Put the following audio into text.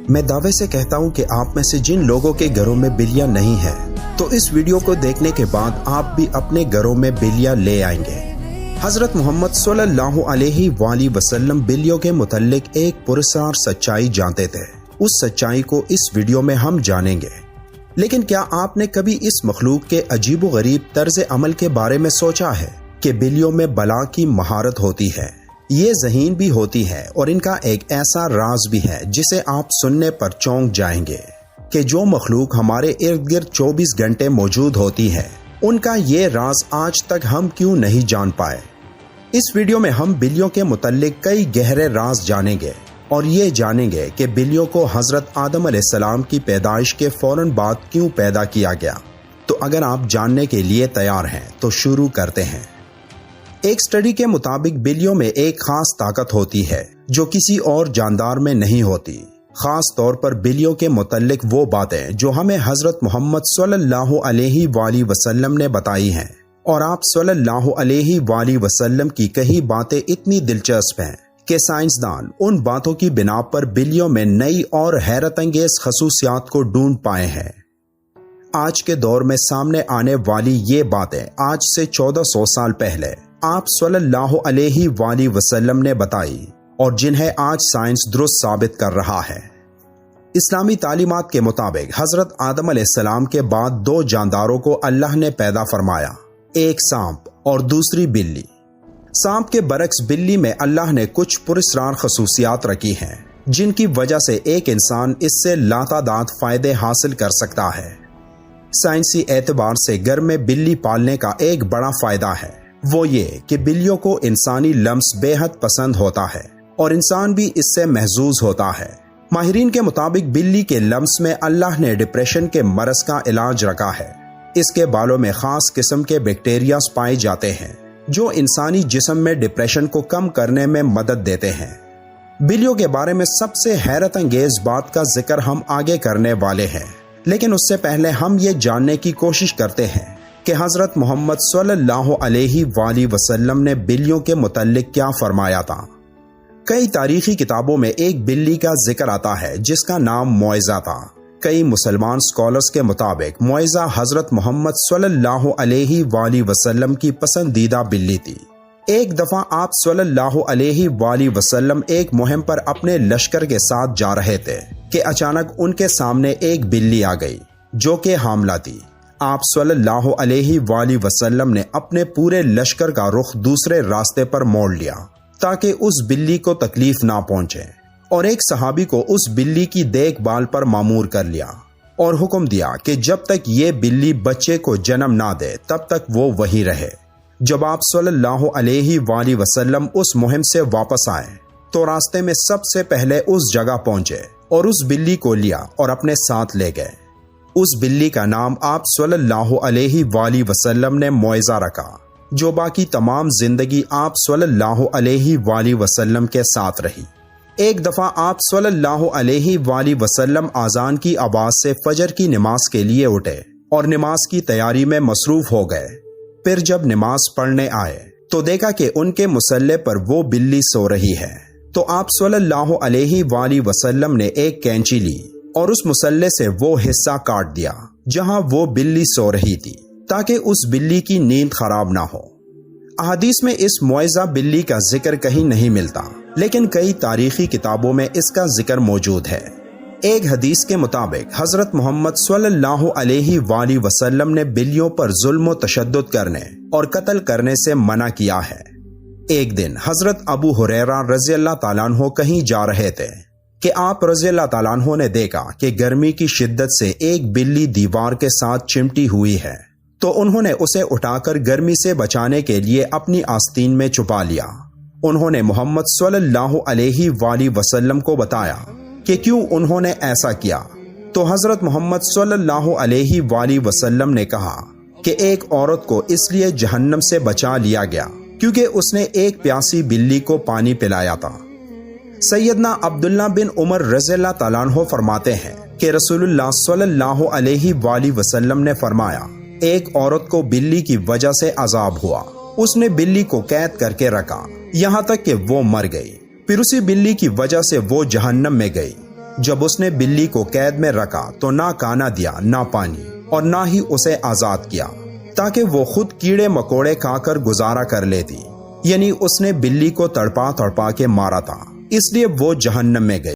میں دعوے سے کہتا ہوں کہ آپ میں سے جن لوگوں کے گھروں میں بلیاں نہیں ہیں تو اس ویڈیو کو دیکھنے کے بعد آپ بھی اپنے گھروں میں بلیاں لے آئیں گے۔ حضرت محمد صلی اللہ علیہ وآلہ وسلم بلیوں کے متعلق ایک پراسرار سچائی جانتے تھے۔ اس سچائی کو اس ویڈیو میں ہم جانیں گے۔ لیکن کیا آپ نے کبھی اس مخلوق کے عجیب و غریب طرز عمل کے بارے میں سوچا ہے کہ بلیوں میں بلا کی مہارت ہوتی ہے، یہ ذہین بھی ہوتی ہے اور ان کا ایک ایسا راز بھی ہے جسے آپ سننے پر چونک جائیں گے کہ جو مخلوق ہمارے ارد گرد 24 گھنٹے موجود ہوتی ہے ان کا یہ راز آج تک ہم کیوں نہیں جان پائے۔ اس ویڈیو میں ہم بلیوں کے متعلق کئی گہرے راز جانیں گے اور یہ جانیں گے کہ بلیوں کو حضرت آدم علیہ السلام کی پیدائش کے فوراً بعد کیوں پیدا کیا گیا۔ تو اگر آپ جاننے کے لیے تیار ہیں تو شروع کرتے ہیں۔ ایک سٹڈی کے مطابق بلیوں میں ایک خاص طاقت ہوتی ہے جو کسی اور جاندار میں نہیں ہوتی، خاص طور پر بلیوں کے متعلق وہ باتیں جو ہمیں حضرت محمد صلی اللہ علیہ وآلہ وسلم نے بتائی ہیں، اور آپ صلی اللہ علیہ وآلہ وسلم کی کئی باتیں اتنی دلچسپ ہیں کہ سائنسدان ان باتوں کی بنا پر بلیوں میں نئی اور حیرت انگیز خصوصیات کو ڈھونڈ پائے ہیں۔ آج کے دور میں سامنے آنے والی یہ باتیں آج سے 1400 سال پہلے آپ صلی اللہ علیہ وآلہ وسلم نے بتائی اور جنہیں آج سائنس درست ثابت کر رہا ہے۔ اسلامی تعلیمات کے مطابق حضرت آدم علیہ السلام کے بعد 2 جانداروں کو اللہ نے پیدا فرمایا، ایک سانپ اور دوسری بلی۔ سانپ کے برعکس بلی میں اللہ نے کچھ پراسرار خصوصیات رکھی ہیں جن کی وجہ سے ایک انسان اس سے لاتعداد فائدے حاصل کر سکتا ہے۔ سائنسی اعتبار سے گھر میں بلی پالنے کا ایک بڑا فائدہ ہے، وہ یہ کہ بلیوں کو انسانی لمس بے حد پسند ہوتا ہے اور انسان بھی اس سے محظوظ ہوتا ہے۔ ماہرین کے مطابق بلی کے لمس میں اللہ نے ڈپریشن کے مرض کا علاج رکھا ہے۔ اس کے بالوں میں خاص قسم کے بیکٹیریاز پائے جاتے ہیں جو انسانی جسم میں ڈپریشن کو کم کرنے میں مدد دیتے ہیں۔ بلیوں کے بارے میں سب سے حیرت انگیز بات کا ذکر ہم آگے کرنے والے ہیں، لیکن اس سے پہلے ہم یہ جاننے کی کوشش کرتے ہیں کہ حضرت محمد صلی اللہ علیہ وآلہ وسلم نے بلیوں کے متعلق کیا فرمایا تھا۔ کئی تاریخی کتابوں میں ایک بلی کا ذکر آتا ہے جس کا نام معزہ تھا۔ کئی مسلمان سکالرز کے مطابق معزہ حضرت محمد صلی اللہ علیہ وآلہ وسلم کی پسندیدہ بلی تھی۔ ایک دفعہ آپ صلی اللہ علیہ وآلہ وسلم ایک مہم پر اپنے لشکر کے ساتھ جا رہے تھے کہ اچانک ان کے سامنے ایک بلی آ گئی جو کہ حاملہ تھی۔ آپ صلی اللہ علیہ وآلہ وسلم نے اپنے پورے لشکر کا رخ دوسرے راستے پر موڑ لیا تاکہ اس بلی کو تکلیف نہ پہنچے، اور ایک صحابی کو اس بلی کی دیکھ بھال پر مامور کر لیا اور حکم دیا کہ جب تک یہ بلی بچے کو جنم نہ دے تب تک وہ وہیں رہے۔ جب آپ صلی اللہ علیہ وآلہ وسلم اس مہم سے واپس آئے تو راستے میں سب سے پہلے اس جگہ پہنچے اور اس بلی کو لیا اور اپنے ساتھ لے گئے۔ اس بلی کا نام آپ صلی اللہ علیہ وآلہ وسلم نے معزہ رکھا، جو باقی تمام زندگی آپ صلی اللہ علیہ وآلہ وسلم کے ساتھ رہی۔ ایک دفعہ آپ صلی اللہ علیہ وآلہ وسلم اذان کی آواز سے فجر کی نماز کے لیے اٹھے اور نماز کی تیاری میں مصروف ہو گئے۔ پھر جب نماز پڑھنے آئے تو دیکھا کہ ان کے مصلے پر وہ بلی سو رہی ہے، تو آپ صلی اللہ علیہ وآلہ وسلم نے ایک کینچی لی اور اس مصلے سے وہ حصہ کاٹ دیا جہاں وہ بلی سو رہی تھی تاکہ اس بلی کی نیند خراب نہ ہو۔ احادیث میں اس معزہ بلی کا ذکر کہیں نہیں ملتا، لیکن کئی تاریخی کتابوں میں اس کا ذکر موجود ہے۔ ایک حدیث کے مطابق حضرت محمد صلی اللہ علیہ وآلہ وسلم نے بلیوں پر ظلم و تشدد کرنے اور قتل کرنے سے منع کیا ہے۔ ایک دن حضرت ابو ہریرہ رضی اللہ تعالیٰ عنہ کہیں جا رہے تھے کہ آپ رضی اللہ تعالیٰ عنہ نے دیکھا کہ گرمی کی شدت سے ایک بلی دیوار کے ساتھ چمٹی ہوئی ہے، تو انہوں نے اسے اٹھا کر گرمی سے بچانے کے لیے اپنی آستین میں چھپا لیا۔ انہوں نے محمد صلی اللہ علیہ وآلہ وسلم کو بتایا کہ کیوں انہوں نے ایسا کیا، تو حضرت محمد صلی اللہ علیہ وآلہ وسلم نے کہا کہ ایک عورت کو اس لیے جہنم سے بچا لیا گیا کیونکہ اس نے ایک پیاسی بلی کو پانی پلایا تھا۔ سیدنا عبداللہ بن عمر رضی اللہ تعالیٰ عنہ فرماتے ہیں کہ رسول اللہ صلی اللہ علیہ وآلہ وسلم نے فرمایا، ایک عورت کو بلی کی وجہ سے عذاب ہوا، اس نے بلی کو قید کر کے رکھا یہاں تک کہ وہ مر گئی، پھر اسی بلی کی وجہ سے وہ جہنم میں گئی۔ جب اس نے بلی کو قید میں رکھا تو نہ کھانا دیا نہ پانی، اور نہ ہی اسے آزاد کیا تاکہ وہ خود کیڑے مکوڑے کھا کر گزارا کر لیتی، یعنی اس نے بلی کو تڑپا تڑپا کے مارا تھا، اس لیے وہ جہنم میں گئی۔